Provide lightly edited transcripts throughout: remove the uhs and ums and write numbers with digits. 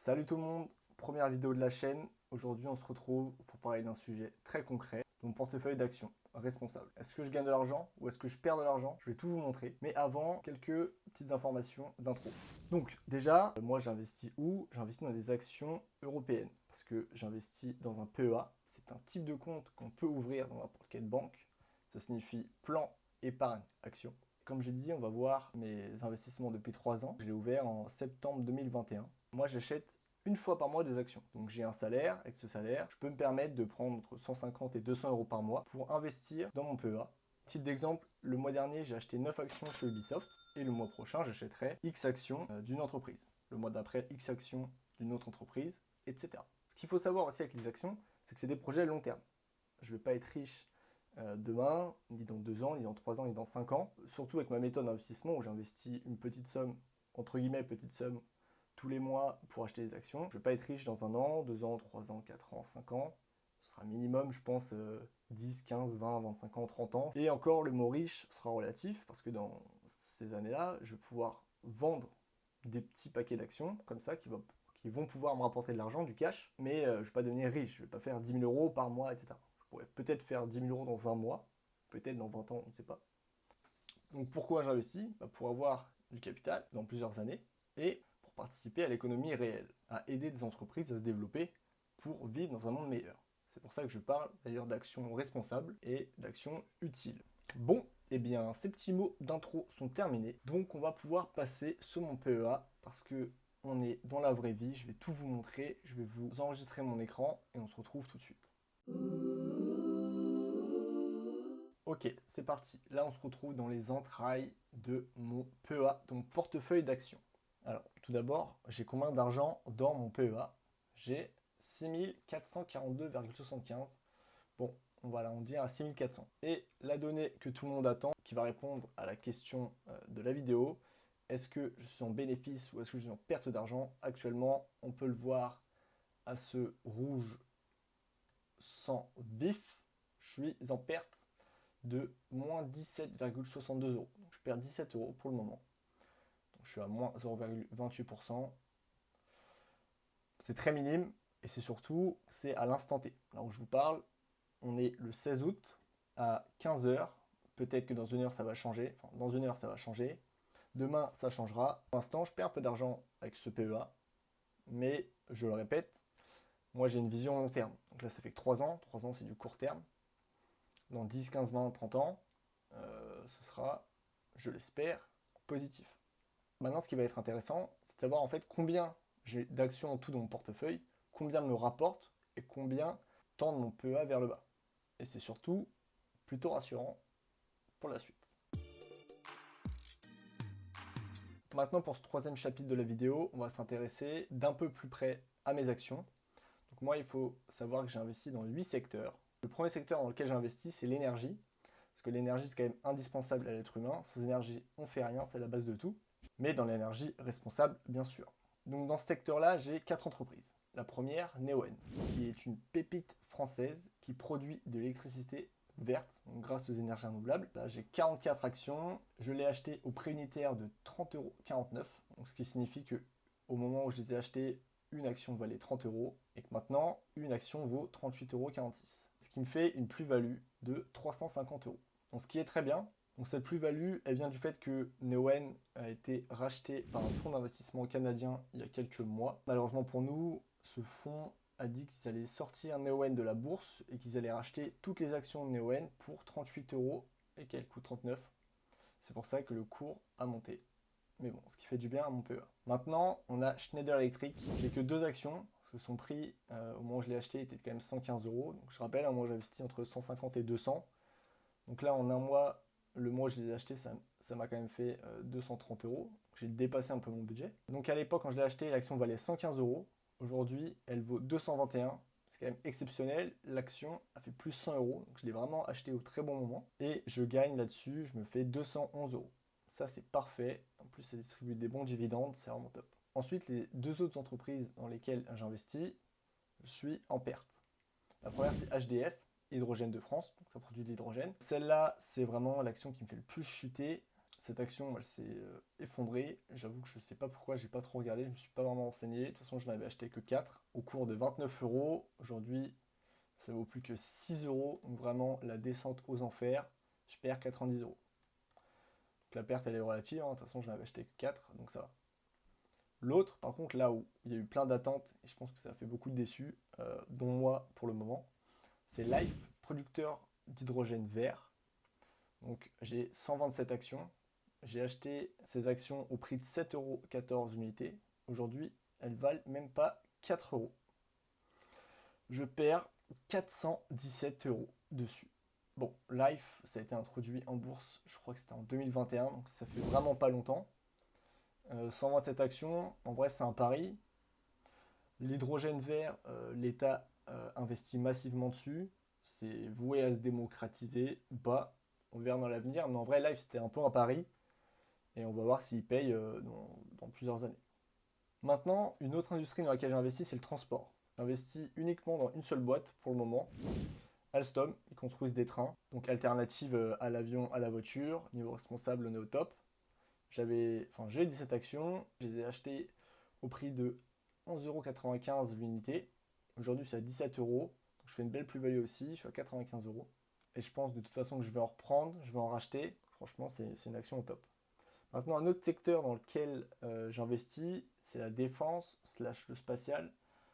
Salut tout le monde, première vidéo de la chaîne. Aujourd'hui on se retrouve pour parler d'un sujet très concret, mon portefeuille d'actions responsable. Est-ce que je gagne de l'argent ou est-ce que je perds de l'argent? Je vais tout vous montrer. Mais avant, quelques petites informations d'intro. Donc déjà, moi j'investis où? J'investis dans des actions européennes parce que j'investis dans un PEA. C'est un type de compte qu'on peut ouvrir dans n'importe quelle banque. Ça signifie plan épargne action. Comme j'ai dit, on va voir mes investissements depuis 3 ans. Je l'ai ouvert en septembre 2021. Moi, j'achète une fois par mois des actions. Donc j'ai un salaire, avec ce salaire, je peux me permettre de prendre entre 150 et 200 euros par mois pour investir dans mon PEA. Titre d'exemple, le mois dernier, j'ai acheté 9 actions chez Ubisoft et le mois prochain, j'achèterai X actions d'une entreprise. Le mois d'après, X actions d'une autre entreprise, etc. Ce qu'il faut savoir aussi avec les actions, c'est que c'est des projets à long terme. Je ne vais pas être riche demain, ni dans 2 ans, ni dans 3 ans, ni dans 5 ans. Surtout avec ma méthode d'investissement où j'investis une petite somme, entre guillemets petite somme, tous les mois pour acheter des actions. Je ne vais pas être riche dans 1 an, 2 ans, 3 ans, 4 ans, 5 ans. Ce sera minimum, je pense, 10, 15, 20, 25 ans, 30 ans. Et encore, le mot riche sera relatif parce que dans ces années-là, je vais pouvoir vendre des petits paquets d'actions comme ça qui vont pouvoir me rapporter de l'argent, du cash, mais je ne vais pas devenir riche. Je ne vais pas faire 10 000 euros par mois, etc. Je pourrais peut-être faire 10 000 euros dans un mois, peut-être dans 20 ans, on ne sait pas. Donc pourquoi j'investis? Pour avoir du capital dans plusieurs années et pour participer à l'économie réelle, à aider des entreprises à se développer pour vivre dans un monde meilleur. C'est pour ça que je parle d'ailleurs d'actions responsables et d'actions utiles. Bon, eh bien ces petits mots d'intro sont terminés, donc on va pouvoir passer sur mon PEA parce que on est dans la vraie vie, je vais tout vous montrer, je vais vous enregistrer mon écran et on se retrouve tout de suite. Ok, c'est parti. Là, on se retrouve dans les entrailles de mon PEA, donc portefeuille d'actions. Alors, tout d'abord, j'ai combien d'argent dans mon PEA? J'ai 6442,75. Bon, voilà, on dit à 6400. Et la donnée que tout le monde attend, qui va répondre à la question de la vidéo, est-ce que je suis en bénéfice ou est-ce que je suis en perte d'argent? Actuellement, on peut le voir à ce rouge sans vif, je suis en perte de moins 17,62 euros. Donc je perds 17 euros pour le moment. Donc je suis à moins 0,28%. C'est très minime et c'est surtout, c'est à l'instant T. Là où je vous parle, on est le 16 août à 15 heures. Peut-être que dans 1 heure ça va changer. Enfin, dans 1 heure ça va changer. Demain ça changera. Pour l'instant, je perds un peu d'argent avec ce PEA. Mais je le répète, moi j'ai une vision long terme. Donc là ça fait que 3 ans. 3 ans c'est du court terme. Dans 10, 15, 20, 30 ans, ce sera, je l'espère, positif. Maintenant, ce qui va être intéressant, c'est de savoir en fait combien j'ai d'actions en tout dans mon portefeuille, combien me rapporte et combien tend mon PEA vers le bas. Et c'est surtout plutôt rassurant pour la suite. Maintenant, pour ce troisième chapitre de la vidéo, on va s'intéresser d'un peu plus près à mes actions. Donc moi, il faut savoir que j'ai investi dans 8 secteurs. Le premier secteur dans lequel j'ai investi, c'est l'énergie. Parce que l'énergie, c'est quand même indispensable à l'être humain. Sans énergie, on fait rien, c'est la base de tout. Mais dans l'énergie responsable, bien sûr. Donc dans ce secteur-là, j'ai 4 entreprises. La première, Neoen, qui est une pépite française qui produit de l'électricité verte, donc grâce aux énergies renouvelables. Là, j'ai 44 actions. Je l'ai acheté au prix unitaire de 30,49 €. Donc, ce qui signifie que au moment où je les ai achetés, une action valait 30 € et que maintenant, une action vaut 38,46 €. Ce qui me fait une plus-value de 350 €. Donc ce qui est très bien. Donc cette plus-value, elle vient du fait que Neoen a été racheté par un fonds d'investissement canadien il y a quelques mois. Malheureusement pour nous, ce fonds a dit qu'ils allaient sortir Neoen de la bourse et qu'ils allaient racheter toutes les actions de Neoen pour 38 € et qu'elles coûtent 39. C'est pour ça que le cours a monté. Mais bon, ce qui fait du bien à mon PEA. Maintenant, on a Schneider Electric. J'ai que 2 actions, parce que son prix, au moment où je l'ai acheté, était quand même 115 €. Donc je rappelle, moi j'ai investi entre 150 et 200. Donc là, en un mois, le mois où je les ai achetés, ça m'a quand même fait 230 €. J'ai dépassé un peu mon budget. Donc à l'époque, quand je l'ai acheté, l'action valait 115 €. Aujourd'hui, elle vaut 221. C'est quand même exceptionnel. L'action a fait plus 100 €. Donc je l'ai vraiment acheté au très bon moment. Et je gagne là-dessus, je me fais 211 €. Ça, c'est parfait. En plus, ça distribue des bons dividendes, c'est vraiment top. Ensuite, les 2 autres entreprises dans lesquelles j'investis, je suis en perte. La première, c'est HDF, Hydrogène de France, donc ça produit de l'hydrogène. Celle-là, c'est vraiment l'action qui me fait le plus chuter. Cette action, elle s'est effondrée. J'avoue que je ne sais pas pourquoi, j'ai pas trop regardé, je ne me suis pas vraiment renseigné. De toute façon, je n'avais acheté que 4 au cours de 29 euros. Aujourd'hui, ça vaut plus que 6 euros. Donc vraiment, la descente aux enfers, je perds 90 euros. Donc la perte, elle est relative. Hein. De toute façon, je n'avais acheté que 4, donc ça va. L'autre, par contre, là où il y a eu plein d'attentes, et je pense que ça a fait beaucoup de déçus, dont moi pour le moment, c'est Life, producteur d'hydrogène vert. Donc j'ai 127 actions. J'ai acheté ces actions au prix de 7,14 € l'unité. Aujourd'hui, elles valent même pas 4 euros. Je perds 417 euros dessus. Bon, Life, ça a été introduit en bourse, je crois que c'était en 2021, donc ça fait vraiment pas longtemps. 127 actions, en vrai c'est un pari. L'hydrogène vert, l'État investit massivement dessus. C'est voué à se démocratiser ou pas. On verra dans l'avenir. Mais en vrai, Life, c'était un peu un pari. Et on va voir s'il paye dans plusieurs années. Maintenant, une autre industrie dans laquelle j'ai investi, c'est le transport. J'ai investi uniquement dans une seule boîte pour le moment. Alstom, ils construisent des trains. Donc alternative à l'avion, à la voiture. Niveau responsable, on est au top. J'ai 17 actions. Je les ai achetées au prix de 11,95 € l'unité. Aujourd'hui, c'est à 17 euros. Donc, je fais une belle plus-value aussi. Je suis à 95 euros. Et je pense de toute façon que je vais en reprendre, je vais en racheter. Franchement, c'est une action au top. Maintenant, un autre secteur dans lequel j'investis, c'est la défense slash le spatial.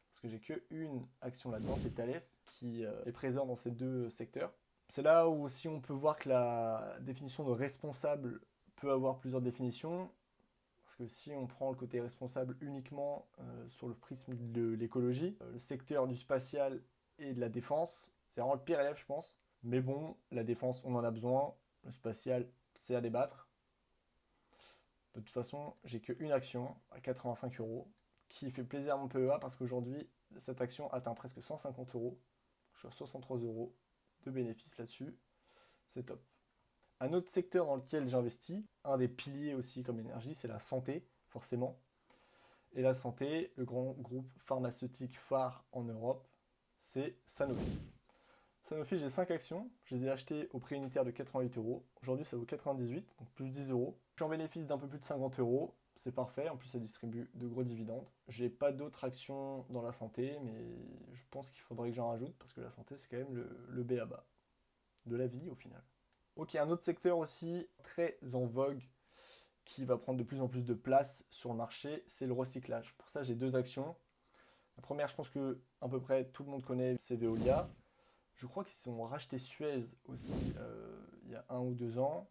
Parce que j'ai qu'une action là-dedans, c'est Thales, qui est présent dans ces deux secteurs. C'est là où aussi on peut voir que la définition de responsable peut avoir plusieurs définitions. Parce que si on prend le côté responsable uniquement sur le prisme de l'écologie, le secteur du spatial et de la défense, c'est vraiment le pire élève, je pense. Mais bon, la défense, on en a besoin. Le spatial, c'est à débattre. De toute façon, j'ai qu'une action à 85 euros qui fait plaisir à mon PEA parce qu'aujourd'hui, cette action atteint presque 150 euros. Je suis à 63 euros de bénéfices là-dessus. C'est top. Un autre secteur dans lequel j'investis, un des piliers aussi comme énergie, c'est la santé, forcément. Et la santé, le grand groupe pharmaceutique phare en Europe, c'est Sanofi. Sanofi, j'ai 5 actions. Je les ai achetées au prix unitaire de 88 euros. Aujourd'hui, ça vaut 98, donc plus 10 euros. Je suis en bénéfice d'un peu plus de 50 euros. C'est parfait. En plus, ça distribue de gros dividendes. J'ai pas d'autres actions dans la santé, mais je pense qu'il faudrait que j'en rajoute parce que la santé, c'est quand même le b.a.-ba de la vie au final. Ok, un autre secteur aussi très en vogue qui va prendre de plus en plus de place sur le marché, c'est le recyclage. Pour ça, j'ai deux actions. La première, je pense que à peu près tout le monde connaît, c'est Veolia. Je crois qu'ils ont racheté Suez aussi il y a 1 ou 2 ans.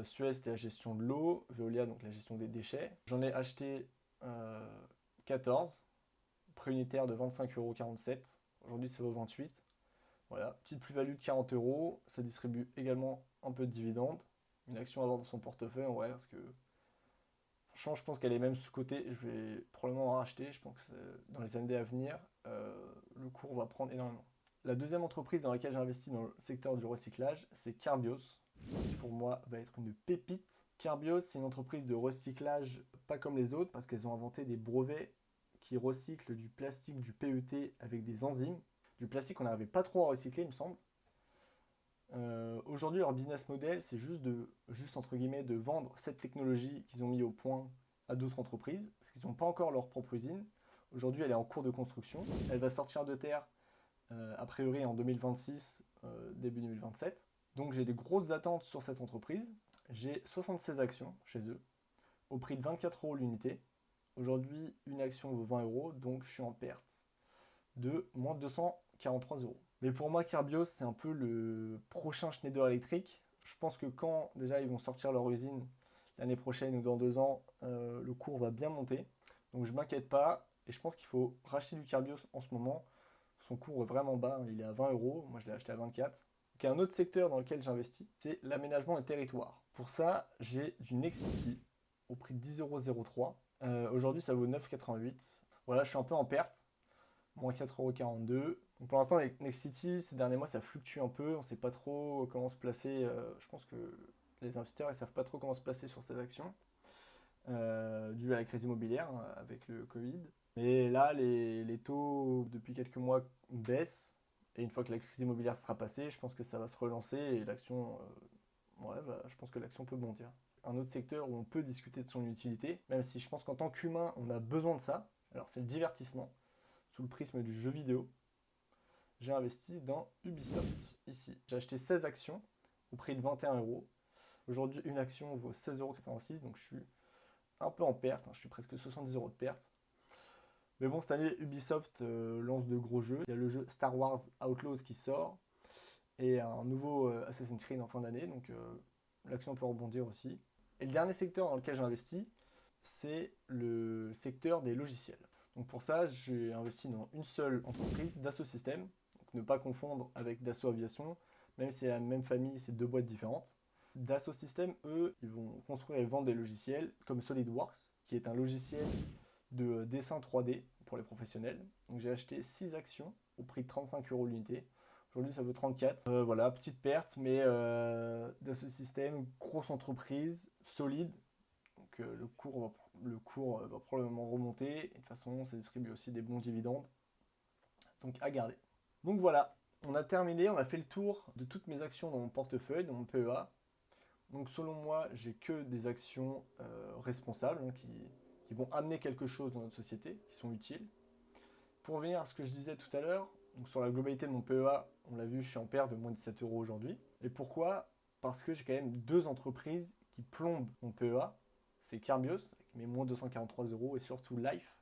Suez, c'était la gestion de l'eau. Veolia, donc la gestion des déchets. J'en ai acheté 14, prix unitaire de 25,47 €. Aujourd'hui, ça vaut 28. Voilà, petite plus-value de 40 euros. Ça distribue également un peu de dividendes. Une action à avoir dans son portefeuille en vrai, parce que franchement, je pense qu'elle est même sous-cotée. Je vais probablement en racheter. Je pense que dans les années à venir, le cours va prendre énormément. La deuxième entreprise dans laquelle j'ai investi dans le secteur du recyclage, c'est Carbios, qui pour moi va être une pépite. Carbios, c'est une entreprise de recyclage pas comme les autres, parce qu'elles ont inventé des brevets qui recyclent du plastique, du PET avec des enzymes. Du plastique, on n'arrivait pas trop à recycler, il me semble. Aujourd'hui, leur business model, c'est juste entre guillemets, de vendre cette technologie qu'ils ont mis au point à d'autres entreprises, parce qu'ils n'ont pas encore leur propre usine. Aujourd'hui, elle est en cours de construction. Elle va sortir de terre, a priori en 2026, début 2027. Donc j'ai des grosses attentes sur cette entreprise. J'ai 76 actions chez eux, au prix de 24 euros l'unité. Aujourd'hui, une action vaut 20 euros, donc je suis en perte de moins de 243 euros. Mais pour moi, Carbios, c'est un peu le prochain Schneider Electric. Je pense que quand déjà ils vont sortir leur usine l'année prochaine ou dans 2 ans, le cours va bien monter. Donc je m'inquiète pas. Et je pense qu'il faut racheter du Carbios en ce moment. Son cours est vraiment bas, il est à 20 euros. Moi, je l'ai acheté à 24. Donc, un autre secteur dans lequel j'investis, c'est l'aménagement des territoires. Pour ça, j'ai du Nexity au prix de 10,03 €. Aujourd'hui, ça vaut 9,88 €. Voilà, je suis un peu en perte moins 4,42 €. Pour l'instant, avec Nexity, ces derniers mois, ça fluctue un peu. On ne sait pas trop comment se placer. Je pense que les investisseurs ne savent pas trop comment se placer sur cette action, dû à la crise immobilière hein, avec le Covid. Mais là, les taux, depuis quelques mois, baissent. Et une fois que la crise immobilière sera passée, je pense que ça va se relancer et l'action ouais, bah, je pense que l'action peut bondir. Un autre secteur où on peut discuter de son utilité, même si je pense qu'en tant qu'humain, on a besoin de ça, alors c'est le divertissement, sous le prisme du jeu vidéo. J'ai investi dans Ubisoft, ici. J'ai acheté 16 actions au prix de 21 €. Aujourd'hui, une action vaut 16,86 €, donc je suis un peu en perte, hein, je suis presque 70 € de perte. Mais bon, cette année, Ubisoft lance de gros jeux. Il y a le jeu Star Wars Outlaws qui sort, et un nouveau Assassin's Creed en fin d'année, donc l'action peut rebondir aussi. Et le dernier secteur dans lequel j'ai investi, c'est le secteur des logiciels. Donc pour ça, j'ai investi dans une seule entreprise, Dassault Systèmes. Donc ne pas confondre avec Dassault Aviation, même si c'est la même famille, c'est deux boîtes différentes. Dassault Systèmes, eux, ils vont construire et vendre des logiciels comme SolidWorks, qui est un logiciel de dessin 3D pour les professionnels. Donc j'ai acheté 6 actions au prix de 35 € l'unité. Aujourd'hui, ça vaut 34. Voilà, petite perte, mais Dassault Systèmes, grosse entreprise, solide. Donc le cours va probablement remonter. Et de toute façon, ça distribue aussi des bons dividendes. Donc à garder. Donc voilà, on a terminé, on a fait le tour de toutes mes actions dans mon portefeuille, dans mon PEA. Donc selon moi, j'ai que des actions responsables, hein, qui vont amener quelque chose dans notre société, qui sont utiles. Pour revenir à ce que je disais tout à l'heure, donc sur la globalité de mon PEA, on l'a vu, je suis en perte de moins de 17 € aujourd'hui. Et pourquoi? Parce que j'ai quand même deux entreprises qui plombent mon PEA. C'est Carbios, avec mes moins 243 €, et surtout Life,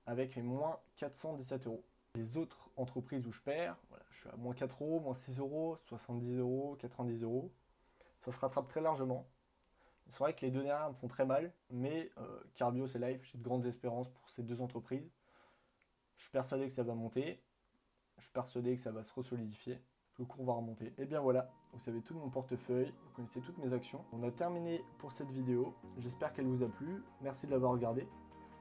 avec mes moins 417 €. Les autres entreprises où je perds, voilà, je suis à moins 4 €, moins 6 €, 70 €, 90 €. Ça se rattrape très largement. C'est vrai que les deux dernières me font très mal, mais Carbios et Life, j'ai de grandes espérances pour ces deux entreprises. Je suis persuadé que ça va monter. Je suis persuadé que ça va se resolidifier. Que le cours va remonter. Et bien voilà, vous savez tout de mon portefeuille. Vous connaissez toutes mes actions. On a terminé pour cette vidéo. J'espère qu'elle vous a plu. Merci de l'avoir regardée.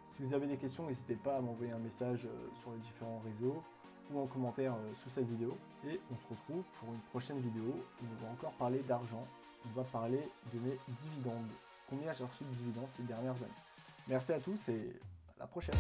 Si vous avez des questions, n'hésitez pas à m'envoyer un message sur les différents réseaux ou en commentaire sous cette vidéo. Et on se retrouve pour une prochaine vidéo où on va encore parler d'argent. On va parler de mes dividendes. Combien j'ai reçu de dividendes ces dernières années. Merci à tous et à la prochaine.